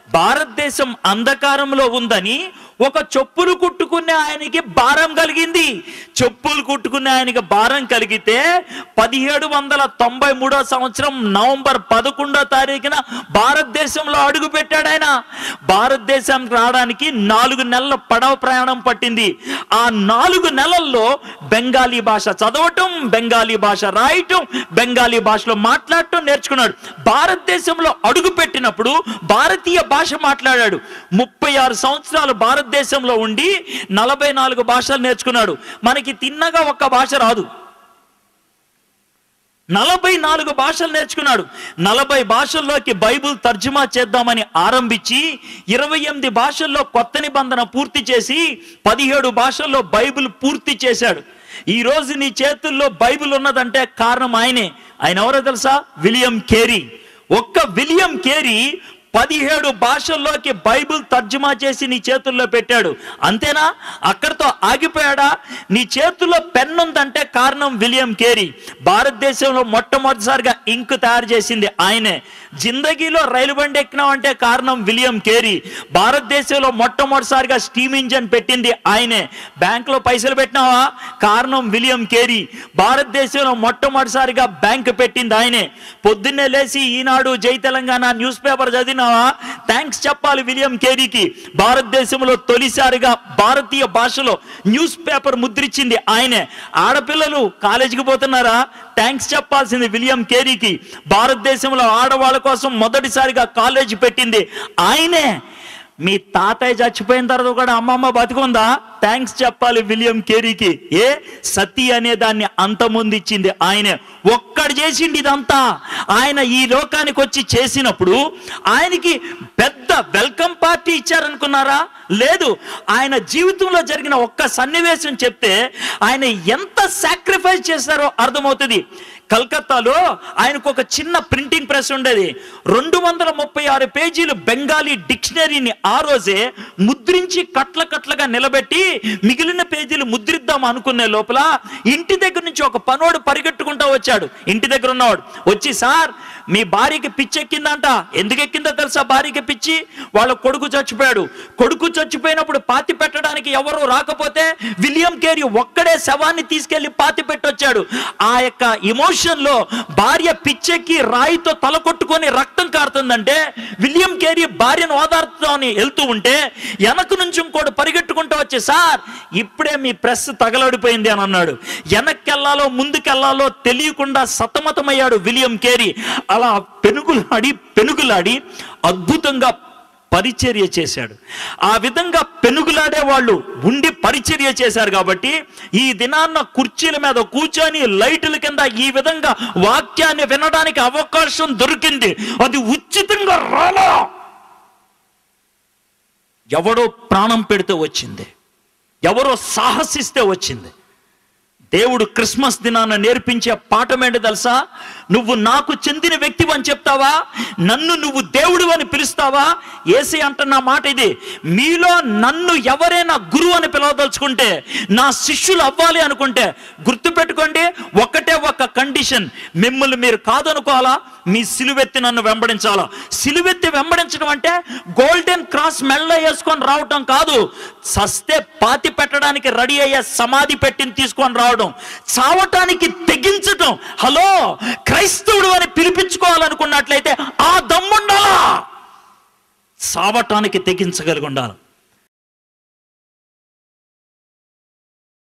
భారతదేశం అంధకారంలో ఉందని ఒక చెప్పులు కుట్టుకునే ఆయనకి భారం కలిగింది. చెప్పులు కుట్టుకునే ఆయనకి భారం కలిగితే 1793 సంవత్సరం నవంబర్ 11వ తారీఖున భారతదేశంలో అడుగు పెట్టాడు ఆయన. భారతదేశానికి రావడానికి 4 నెలల పడవ ప్రయాణం పట్టింది. ఆ 4 నెలల్లో బెంగాలీ భాష చదవటం, బెంగాలీ భాష రాయటం, బెంగాలీ భాషలో మాట్లాడటం నేర్చుకున్నాడు. భారతదేశంలో అడుగు పెట్టినప్పుడు భారతీయ భాష మాట్లాడాడు. 36 సంవత్సరాలు భారతదేశంలో ఉండి 44 భాషలు నేర్చుకున్నాడు. మనకి తిన్నగా ఒక్క భాష రాదు, 44 భాషలు నేర్చుకున్నాడు. 40 భాషల్లోకి బైబిల్ తర్జుమా చేద్దామని ఆరంభించి 28 భాషల్లో కొత్త నిబంధన పూర్తి చేసి 17 భాషల్లో బైబిల్ పూర్తి చేశాడు. ఈ రోజు నీ చేతుల్లో బైబిల్ ఉన్నదంటే కారణం ఆయనే. ఆయన ఎవరో తెలుసా? William Carey. ఒక్క విలియం కేరీ 17 భాషల్లోకి బైబిల్ తర్జుమా చేసి నీ చేతుల్లో పెట్టాడు. అంతేనా? అక్కడితో ఆగిపోయాడా? నీ చేతుల్లో పెన్ ఉందంటే కారణం విలియం కేరీ. భారతదేశంలో మొట్టమొదటిసారిగా ఇంక్ తయారు చేసింది ఆయనే. జిందగీలో రైలు బండి ఎక్కినామంటే కారణం విలియం కేరీ. భారతదేశంలో మొట్టమొదటిసారిగా స్టీమ్ ఇంజన్ పెట్టింది ఆయనే. బ్యాంకులో పైసలు పెట్టినావా? కారణం విలియం కేరీ. భారతదేశంలో మొట్టమొదటిసారిగా బ్యాంక్ పెట్టింది ఆయనే. పొద్దున్నే లేచి ఈనాడు, జై తెలంగాణ న్యూస్ పేపర్ చదివినావా? థ్యాంక్స్ చెప్పాలి విలియం కేరీకి. భారతదేశంలో తొలిసారిగా భారతీయ భాషలో న్యూస్ పేపర్ ముద్రించింది ఆయనే. ఆడపిల్లలు కాలేజీకి పోతున్నారా? థ్యాంక్స్ చెప్పాల్సింది విలియం కేరీకి. భారతదేశంలో ఆడవాళ్ళ కోసం మొదటిసారిగా కాలేజీ పెట్టింది ఆయనే. మీ తాతయ్య చచ్చిపోయిన తర్వాత కూడా అమ్మమ్మ బతికుందా? థ్యాంక్స్ చెప్పాలి విలియం కేరీకి. సతీ అనే దాన్ని అంతమొందిచ్చింది ఆయనే. ఒక్కడు చేసిండి ఇదంతా. ఆయన ఈ లోకానికి వచ్చి చేసినప్పుడు ఆయనకి పెద్ద వెల్కమ్ పార్టీ ఇచ్చారనుకున్నారా? లేదు. ఆయన జీవితంలో జరిగిన ఒక్క సన్నివేశం చెప్తే ఆయన ఎంత సాక్రిఫైస్ చేశారో అర్థమవుతుంది. కలకత్తాలో ఆయనకు ఒక చిన్న ప్రింటింగ్ ప్రెస్ ఉండేది. 236 పేజీలు బెంగాలీ డిక్షనరీని ఆ రోజే ముద్రించి కట్లగా నిలబెట్టి మిగిలిన పేజీలు ముద్రిద్దాం అనుకునే లోపల ఇంటి దగ్గర నుంచి ఒక పనోడు పరిగెట్టుకుంటా వచ్చాడు. ఇంటి దగ్గర ఉన్నవాడు వచ్చి, సార్ మీ భార్యకి పిచ్చి ఎక్కిందంట. ఎందుకు ఎక్కిందో తెలుసా? భార్యకి పిచ్చి. వాళ్ళ కొడుకు చచ్చిపోయాడు. కొడుకు చచ్చిపోయినప్పుడు పాతి పెట్టడానికి ఎవరు రాకపోతే విలియం కేరీ ఒక్కడే శవాన్ని తీసుకెళ్లి పాతి పెట్టొచ్చాడు. ఆ యొక్క ఎమోషన్లో భార్య పిచ్చెక్కి రాయితో తల కొట్టుకొని రక్తం కారుతుందంటే విలియం కేరీ భార్యను ఓదార్చుతామని వెళ్తూ ఉంటే వెనక నుంచి ఇంకోటి పరిగెట్టుకుంటూ వచ్చి, సార్ ఇప్పుడే మీ ప్రెస్ తగలడిపోయింది అని అన్నాడు. వెనక్కెళ్లాలో ముందుకెళ్లాలో తెలియకుండా సతమతమయ్యాడు విలియం కేరీ. అలా పెనుగులాడి అద్భుతంగా పరిచర్య చేశాడు. ఆ విధంగా పెనుగులాడే వాళ్ళు ఉండి పరిచర్య చేశారు కాబట్టి ఈ దినాన్న కుర్చీల మీద కూర్చొని లైటుల కింద ఈ విధంగా వాక్యాన్ని వినడానికి అవకాశం దొరికింది. అది ఉచితంగా రాలా, ఎవడో ప్రాణం పెడితే వచ్చింది, ఎవరో సాహసిస్తే వచ్చింది. దేవుడు క్రిస్మస్ దినాన నేర్పించే పాఠం ఏంటి తెలుసా? నువ్వు నాకు చెందిన వ్యక్తివి అని చెప్తావా? నన్ను నువ్వు దేవుడు అని పిలుస్తావా? యేసయ్య అంటున్న మాట ఇది. మీలో నన్ను ఎవరైనా గురువు అని పిలవదలుచుకుంటే, నా శిష్యులు అవ్వాలి అనుకుంటే గుర్తుపెట్టుకోండి, ఒకటే ఒక కండిషన్. మిమ్మల్ని మీరు కాదనుకోవాలా, మీ సిలువెత్తి నన్ను వెంబడించాలా. సిలువెత్తి వెంబడించడం అంటే గోల్డెన్ క్రాస్ మెడలో వేసుకొని రావటం కాదు. సస్తే పాతి పెట్టడానికి రెడీ అయ్యే సమాధి పెట్టిని తీసుకొని రావడం, చావటానికి తెగించటం. హలో, క్రైస్తవుడు అని పిలిపించుకోవాలనుకున్నట్లయితే ఆ దమ్ముండాలా, చావటానికి తెగించగలిగి ఉండాలి.